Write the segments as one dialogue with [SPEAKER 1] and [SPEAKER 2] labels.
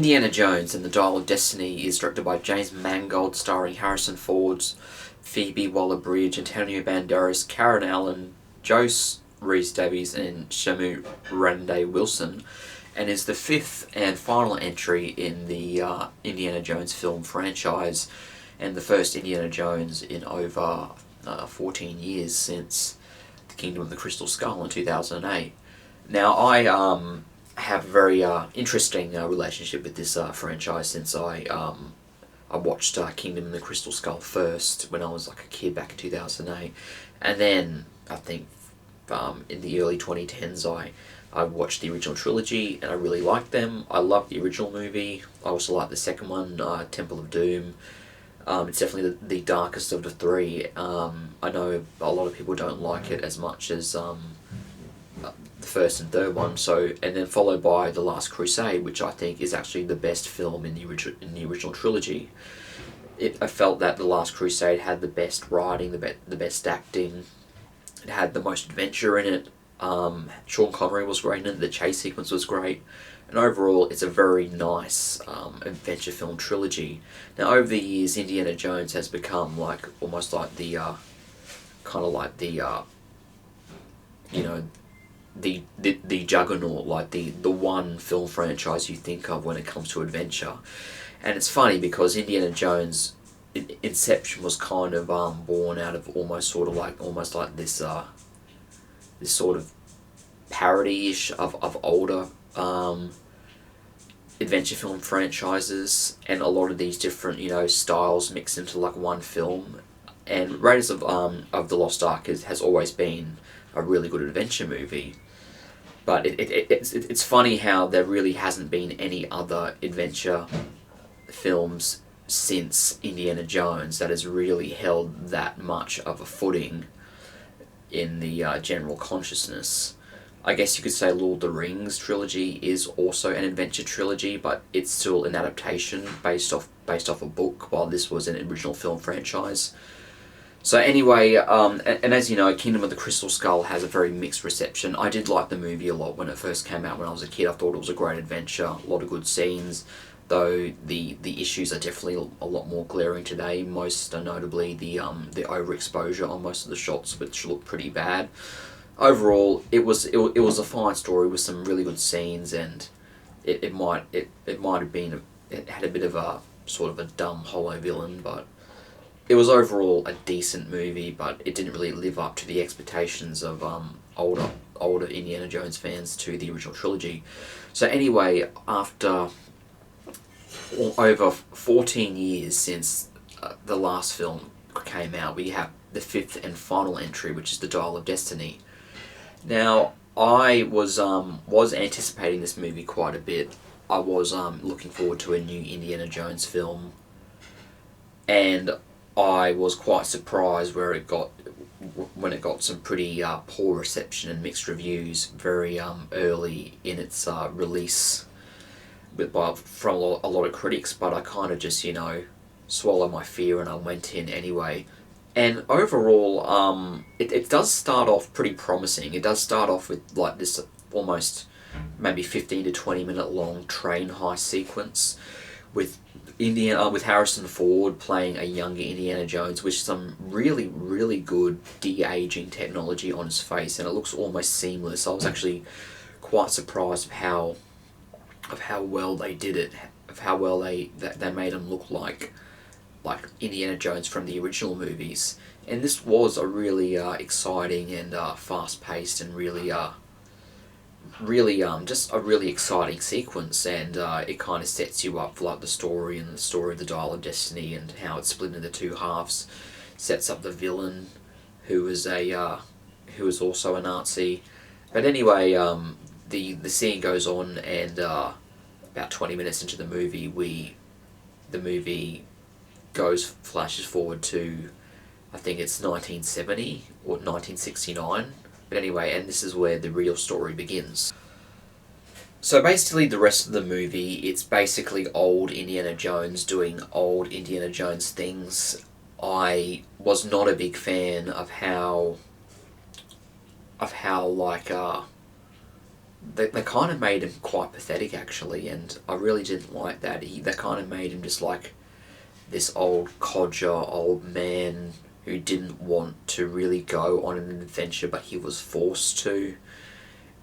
[SPEAKER 1] Indiana Jones and the Dial of Destiny is directed by James Mangold, starring Harrison Ford, Phoebe Waller-Bridge, Antonio Banderas, Karen Allen, Joe Rhys-Davies, and Shamu Randay-Wilson, and is the fifth and final entry in the Indiana Jones film franchise, and the first Indiana Jones in over 14 years since The Kingdom of the Crystal Skull in 2008. Now, I have a very interesting relationship with this franchise since I watched Kingdom of the Crystal Skull first when I was like a kid back in 2008, and then I think in the early 2010s I watched the original trilogy and I really liked them. I loved the original movie. I also liked the second one, Temple of Doom. It's definitely the darkest of the three. I know a lot of people don't like it as much as the first and third one. And then followed by The Last Crusade, which I think is actually the best film in the original trilogy. I felt that The Last Crusade had the best writing, the best acting. It had the most adventure in it. Sean Connery was great in it. The chase sequence was great. And overall, it's a very nice adventure film trilogy. Now, over the years, Indiana Jones has become like almost like the kind of like the the juggernaut, like the one film franchise you think of when it comes to adventure. And it's funny because Indiana Jones Inception was kind of born out of almost like this this sort of parody-ish of older adventure film franchises, and a lot of these different styles mixed into like one film. And Raiders of the Lost Ark has always been a really good adventure movie, but it's funny how there really hasn't been any other adventure films since Indiana Jones that has really held that much of a footing in the general consciousness. I guess you could say Lord of the Rings trilogy is also an adventure trilogy, but it's still an adaptation based off a book, while this was an original film franchise. So anyway, and as you know, Kingdom of the Crystal Skull has a very mixed reception. I did like the movie a lot when it first came out when I was a kid. I thought it was a great adventure, a lot of good scenes, though the issues are definitely a lot more glaring today, most notably the overexposure on most of the shots, which look pretty bad. Overall, it was a fine story with some really good scenes, and it might have been it had a bit of a sort of a dumb, hollow villain, but it was overall a decent movie. But it didn't really live up to the expectations of older Indiana Jones fans to the original trilogy. So anyway, after over 14 years since the last film came out, we have the fifth and final entry, which is The Dial of Destiny. Now, I was anticipating this movie quite a bit. I was looking forward to a new Indiana Jones film, and I was quite surprised when it got some pretty poor reception and mixed reviews very early in its release, from a lot of critics. But I kind of just swallowed my fear and I went in anyway. And overall, it does start off pretty promising. It does start off with like this almost maybe 15 to 20 minute long train heist sequence with Harrison Ford playing a younger Indiana Jones with some really, really good de-aging technology on his face, and it looks almost seamless. I was actually quite surprised of how well they did it, of how well they made him look like Indiana Jones from the original movies. And this was a really exciting and fast-paced and really just a really exciting sequence, and it kind of sets you up for like the story of the Dial of Destiny and how it's split into two halves. Sets up the villain, who is also a Nazi. But anyway, the scene goes on, and about 20 minutes into the movie, the movie flashes forward to, I think it's 1970 or 1969. But anyway, and this is where the real story begins. So basically the rest of the movie, it's basically old Indiana Jones doing old Indiana Jones things. I was not a big fan of how they kind of made him quite pathetic actually, and I really didn't like that. They kind of made him just like this old codger, old man who didn't want to really go on an adventure, but he was forced to.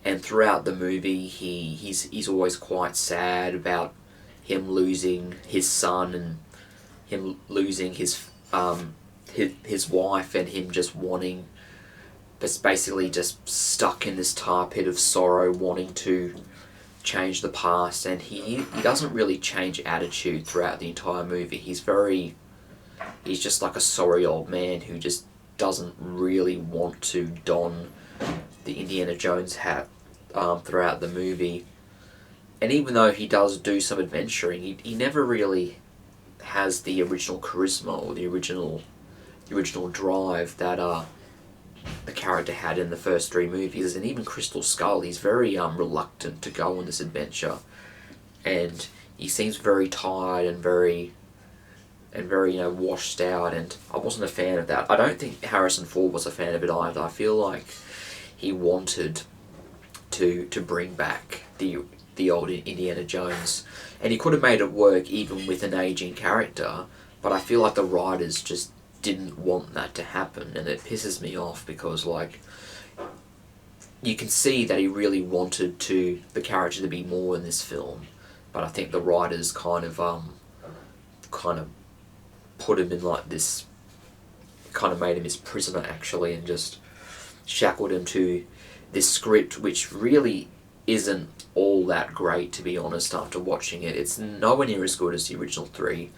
[SPEAKER 1] And throughout the movie, he's always quite sad about him losing his son and him losing his wife, and him just wanting, but basically just stuck in this tar pit of sorrow, wanting to change the past. And he doesn't really change attitude throughout the entire movie. He's just like a sorry old man who just doesn't really want to don the Indiana Jones hat throughout the movie. And even though he does do some adventuring, he never really has the original charisma or the original drive that the character had in the first three movies. And even Crystal Skull, he's very reluctant to go on this adventure, and he seems very tired and very washed out, and I wasn't a fan of that. I don't think Harrison Ford was a fan of it either. I feel like he wanted to bring back the old Indiana Jones, and he could have made it work even with an aging character, but I feel like the writers just didn't want that to happen, and it pisses me off because like you can see that he really wanted the character to be more in this film, but I think the writers kind of put him in like this, kind of made him his prisoner actually, and just shackled him to this script which really isn't all that great, to be honest. After watching it, it's nowhere near as good as the original three,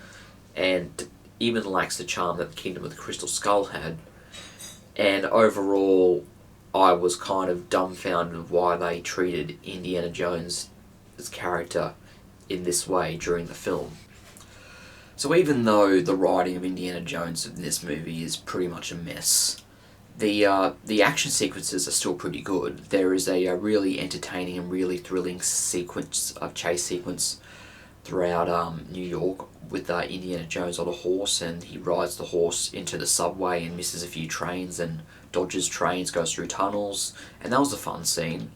[SPEAKER 1] and even lacks the charm that the Kingdom of the Crystal Skull had. And overall, I was kind of dumbfounded of why they treated Indiana Jones' character in this way during the film. So even though the writing of Indiana Jones in this movie is pretty much a mess, the action sequences are still pretty good. There is a really entertaining and really thrilling chase sequence throughout New York with Indiana Jones on a horse, and he rides the horse into the subway and misses a few trains and dodges trains, goes through tunnels, and that was a fun scene.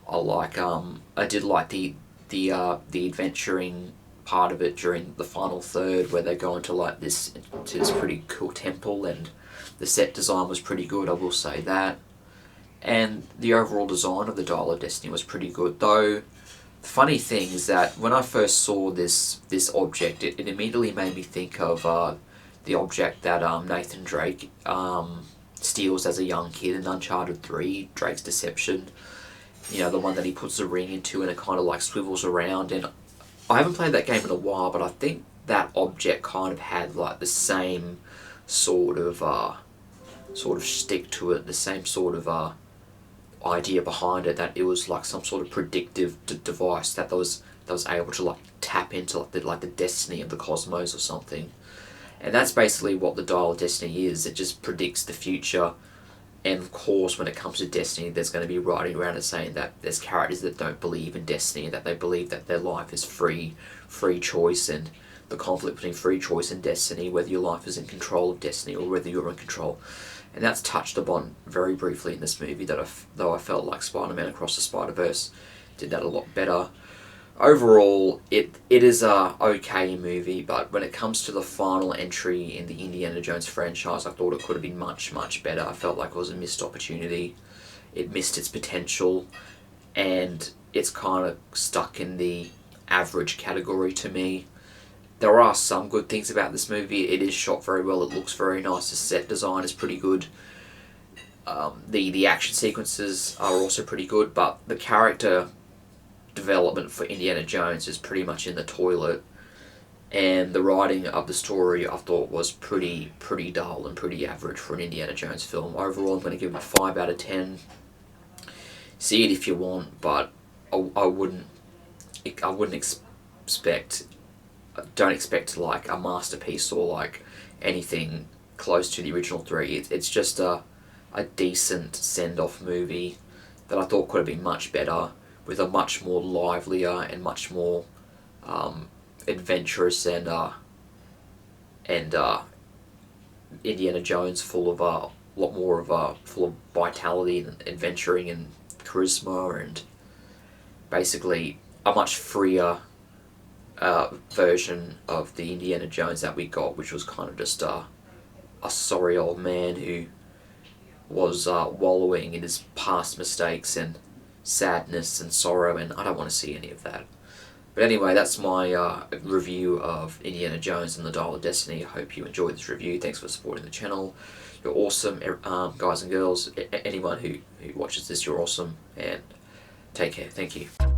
[SPEAKER 1] I did like the adventuring part of it during the final third, where they go into this pretty cool temple, and the set design was pretty good, I will say that. And the overall design of the Dial of Destiny was pretty good, though. The funny thing is that when I first saw this object, it immediately made me think of the object that Nathan Drake steals as a young kid in Uncharted 3, Drake's Deception. You know, the one that he puts the ring into and it kind of like swivels around. And I haven't played that game in a while, but I think that object kind of had like the same sort of stick to it, the same sort of idea behind it, that it was like some sort of predictive device that was able to like tap into like the destiny of the cosmos or something. And that's basically what the Dial of Destiny is. It just predicts the future. And of course, when it comes to Destiny, there's going to be writing around and saying that there's characters that don't believe in Destiny, that they believe that their life is free choice, and the conflict between free choice and Destiny, whether your life is in control of Destiny or whether you're in control. And that's touched upon very briefly in this movie, though I felt like Spider-Man Across the Spider-Verse did that a lot better. Overall, it is a okay movie, but when it comes to the final entry in the Indiana Jones franchise, I thought it could have been much, much better. I felt like it was a missed opportunity. It missed its potential, and it's kind of stuck in the average category to me. There are some good things about this movie. It is shot very well. It looks very nice. The set design is pretty good. The action sequences are also pretty good, but the character development for Indiana Jones is pretty much in the toilet, and the writing of the story I thought was pretty dull and pretty average for an Indiana Jones film. Overall, I'm going to give it a 5 out of 10. See it if you want, but I wouldn't expect. Don't expect like a masterpiece or like anything close to the original three. It's just a decent send-off movie that I thought could have been much better, with a much more livelier and much more adventurous and Indiana Jones full of a lot more of full of vitality and adventuring and charisma, and basically a much freer version of the Indiana Jones that we got, which was kind of just a sorry old man who was wallowing in his past mistakes and sadness and sorrow, and I don't want to see any of that. But anyway, that's my review of Indiana Jones and the Dial of Destiny. I hope you enjoyed this review. Thanks for supporting the channel. You're awesome, guys and girls. Anyone who watches this, you're awesome. And take care. Thank you.